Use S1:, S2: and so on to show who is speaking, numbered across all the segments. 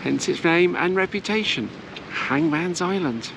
S1: hence its name and reputation, Hangman's Island.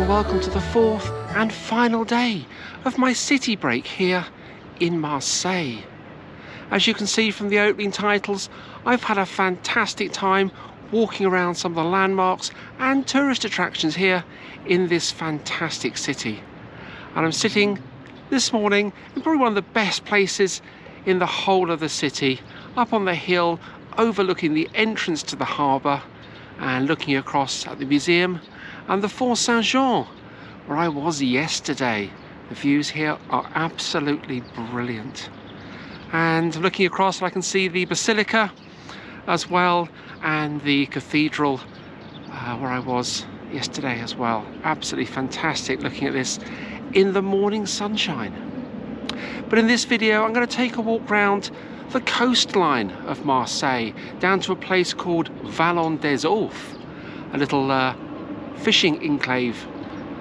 S1: Welcome to the fourth and final day of my city break here in Marseille. As you can see from the opening titles, I've had a fantastic time walking around some of the landmarks and tourist attractions here in this fantastic city. And I'm sitting this morning in probably one of the best places in the whole of the city, up on the hill overlooking the entrance to the harbour and looking across at the museum and the Fort Saint-Jean, where I was yesterday. The views here are absolutely brilliant. And looking across, I can see the Basilica as well, and the cathedral where I was yesterday as well. Absolutely fantastic looking at this in the morning sunshine. But in this video, I'm going to take a walk round the coastline of Marseille, down to a place called Vallon des Auffes, a little fishing enclave,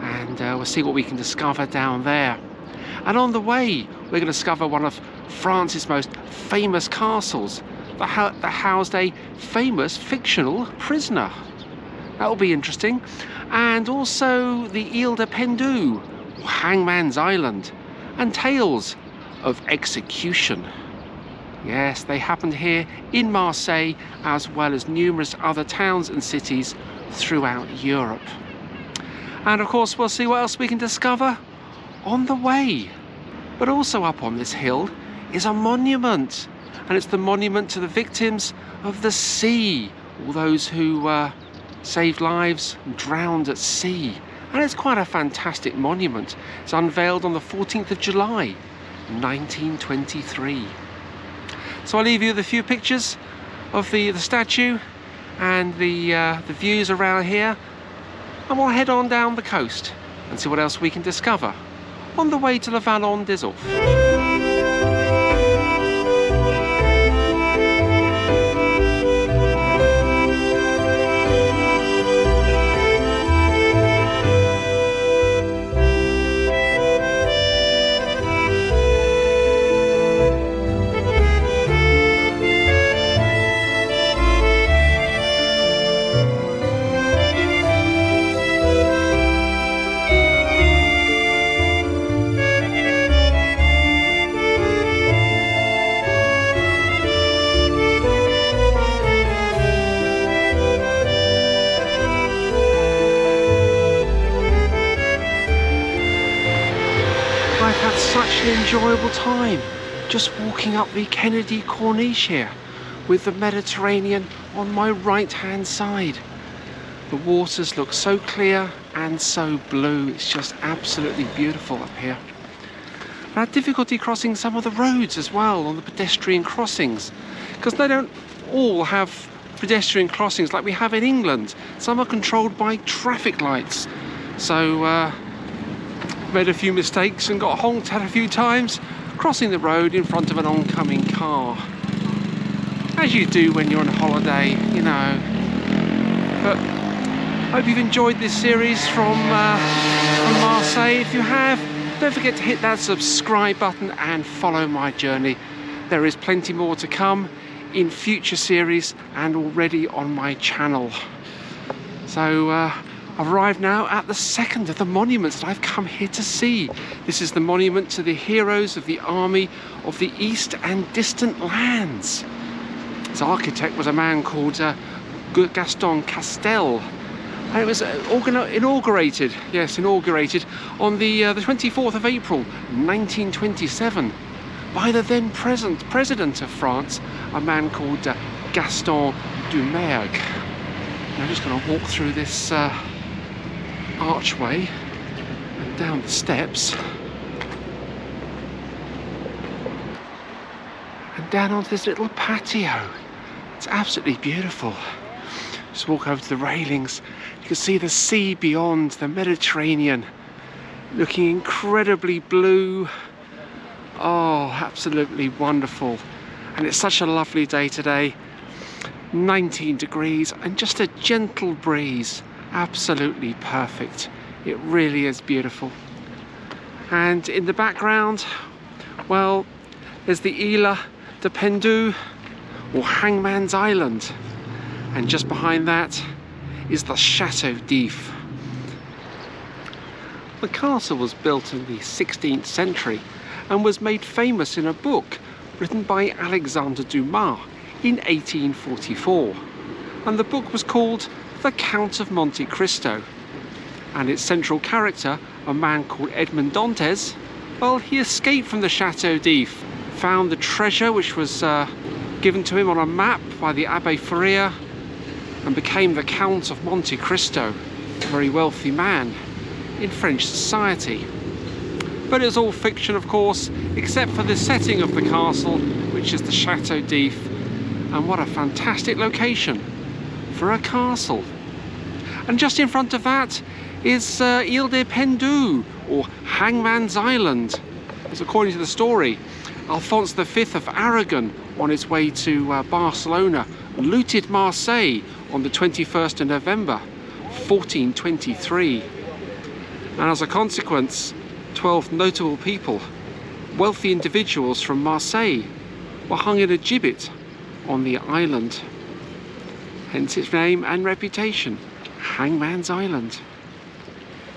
S1: and we'll see what we can discover down there. And on the way, we're going to discover one of France's most famous castles that housed a famous fictional prisoner. That will be interesting. And also the Iles du Pendu, or Hangman's Island, and tales of execution. Yes, they happened here in Marseille, as well as numerous other towns and cities throughout Europe. And of course, we'll see what else we can discover on the way. But also up on this hill is a monument, and it's the monument to the victims of the sea, all those who saved lives and drowned at sea. And it's quite a fantastic monument. It's unveiled on the 14th of July 1923. So I'll leave you with a few pictures of the statue and the views around here, and we'll head on down the coast and see what else we can discover on the way to the Vallon des Auffes. Such an enjoyable time just walking up the Kennedy Corniche here with the Mediterranean on my right hand side. The waters look so clear and so blue. It's just absolutely beautiful up here. I had difficulty crossing some of the roads as well on the pedestrian crossings, because they don't all have pedestrian crossings like we have in England. Some are controlled by traffic lights. So made a few mistakes and got honked at a few times crossing the road in front of an oncoming car, as you do when you're on holiday, you know. But I hope you've enjoyed this series from Marseille. If you have, don't forget to hit that subscribe button and follow my journey. There is plenty more to come in future series and already on my channel. So I've arrived now at the second of the monuments that I've come here to see. This is the monument to the heroes of the army of the East and Distant Lands. Its architect was a man called Gaston Castel, And it was inaugurated on the 24th of April 1927 by the then president of France, a man called Gaston Dumas. And I'm just going to walk through this archway and down the steps and down onto this little patio. It's absolutely beautiful. Just walk over to the railings. You can see the sea beyond, the Mediterranean, looking incredibly blue. Oh, absolutely wonderful. And it's such a lovely day today. 19 degrees and just a gentle breeze. Absolutely perfect. It really is beautiful. And in the background, well, there's the Iles du Pendu, or Hangman's Island. And just behind that is the Chateau. The castle was built in the 16th century and was made famous in a book written by Alexander Dumas in 1844. And the book was called The Count of Monte Cristo. And its central character, a man called Edmond Dantes, well, he escaped from the Chateau, found the treasure which was given to him on a map by the Abbé Faria, and became the Count of Monte Cristo, a very wealthy man in French society. But it was all fiction, of course, except for the setting of the castle, which is the Chateau. And what a fantastic location for a castle. And just in front of that is Iles du Pendu, or Hangman's Island. As according to the story, Alphonse V of Aragon, on his way to Barcelona, looted Marseille on the 21st of November 1423. And as a consequence, 12 notable people, wealthy individuals from Marseille, were hung in a gibbet on the island. Hence its name and reputation, Hangman's Island.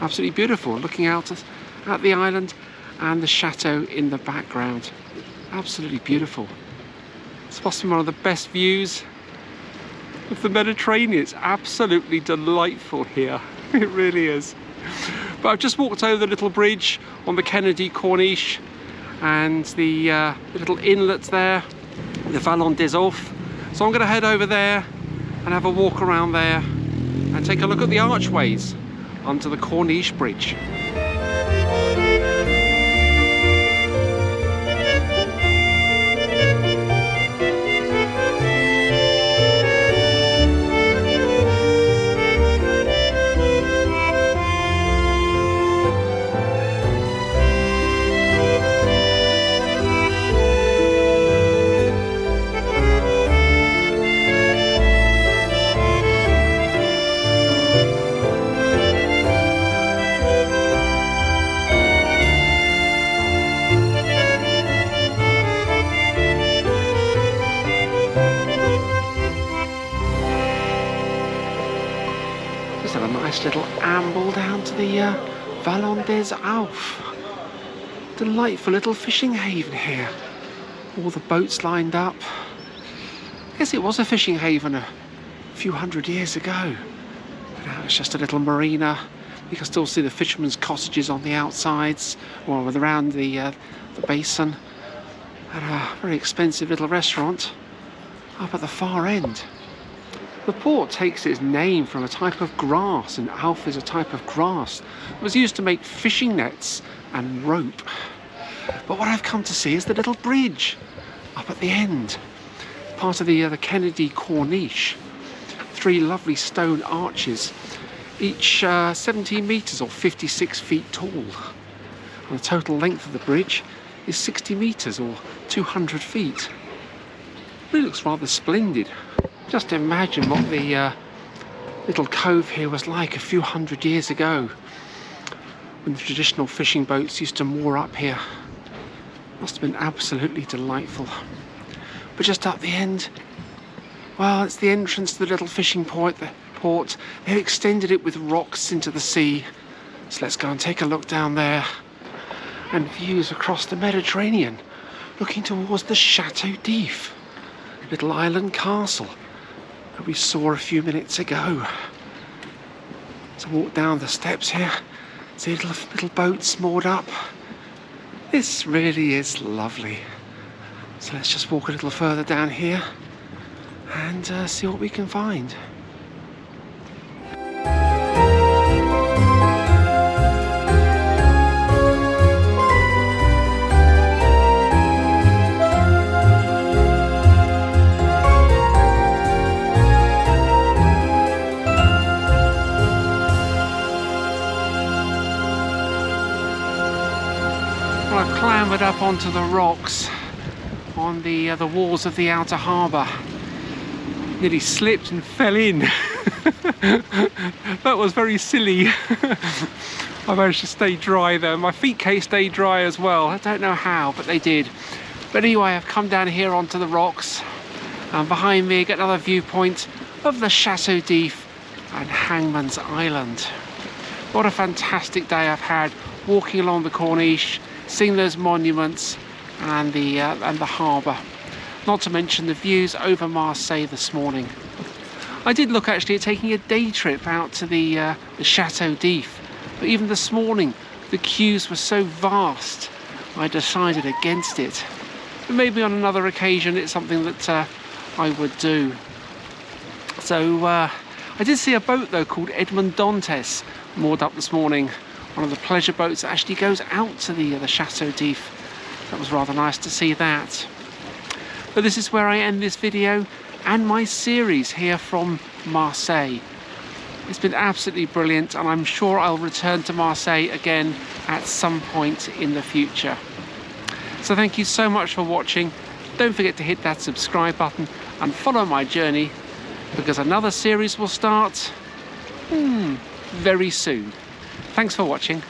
S1: Absolutely beautiful, looking out at the island and the chateau in the background. Absolutely beautiful. It's possibly one of the best views of the Mediterranean. It's absolutely delightful here. It really is. But I've just walked over the little bridge on the Kennedy Corniche and the little inlet there, the Vallon des Auffes. So I'm going to head over there and have a walk around there and take a look at the archways onto the Corniche Bridge. Nice little amble down to the Vallon des Auffes. Delightful little fishing haven here. All the boats lined up. I guess it was a fishing haven a few hundred years ago. But now it's just a little marina. You can still see the fishermen's cottages on the outsides, or around the basin. And a very expensive little restaurant up at the far end. The port takes its name from a type of grass, and Auffes is a type of grass that was used to make fishing nets and rope. But what I've come to see is the little bridge up at the end, part of the Kennedy Corniche. 3 lovely stone arches, each 17 metres or 56 feet tall. And the total length of the bridge is 60 metres or 200 feet. It really looks rather splendid. Just imagine what the little cove here was like a few hundred years ago, when the traditional fishing boats used to moor up here. Must have been absolutely delightful. But just up the end, well, it's the entrance to the little fishing port. They've extended it with rocks into the sea. So let's go and take a look down there. And views across the Mediterranean, looking towards the Chateau, little island castle that we saw a few minutes ago. to walk down the steps here. See little boats moored up. This really is lovely. So let's just walk a little further down here and see what we can find. Well, I've clambered up onto the rocks on the walls of the outer harbour. Nearly slipped and fell in. That was very silly. I managed to stay dry though. My feet stayed dry as well. I don't know how, but they did. But anyway, I've come down here onto the rocks, and behind me I get another viewpoint of the Chateau and Hangman's Island. What a fantastic day I've had walking along the Corniche, seeing those monuments and the harbour. Not to mention the views over Marseille this morning. I did look actually at taking a day trip out to the Chateau, but even this morning the queues were so vast I decided against it. But maybe on another occasion it's something that I would do. So I did see a boat though called Edmond Dantes moored up this morning. One of the pleasure boats that actually goes out to the Chateau. That was rather nice to see that. But this is where I end this video and my series here from Marseille. It's been absolutely brilliant, and I'm sure I'll return to Marseille again at some point in the future. So thank you so much for watching. Don't forget to hit that subscribe button and follow my journey, because another series will start very soon. Thanks for watching.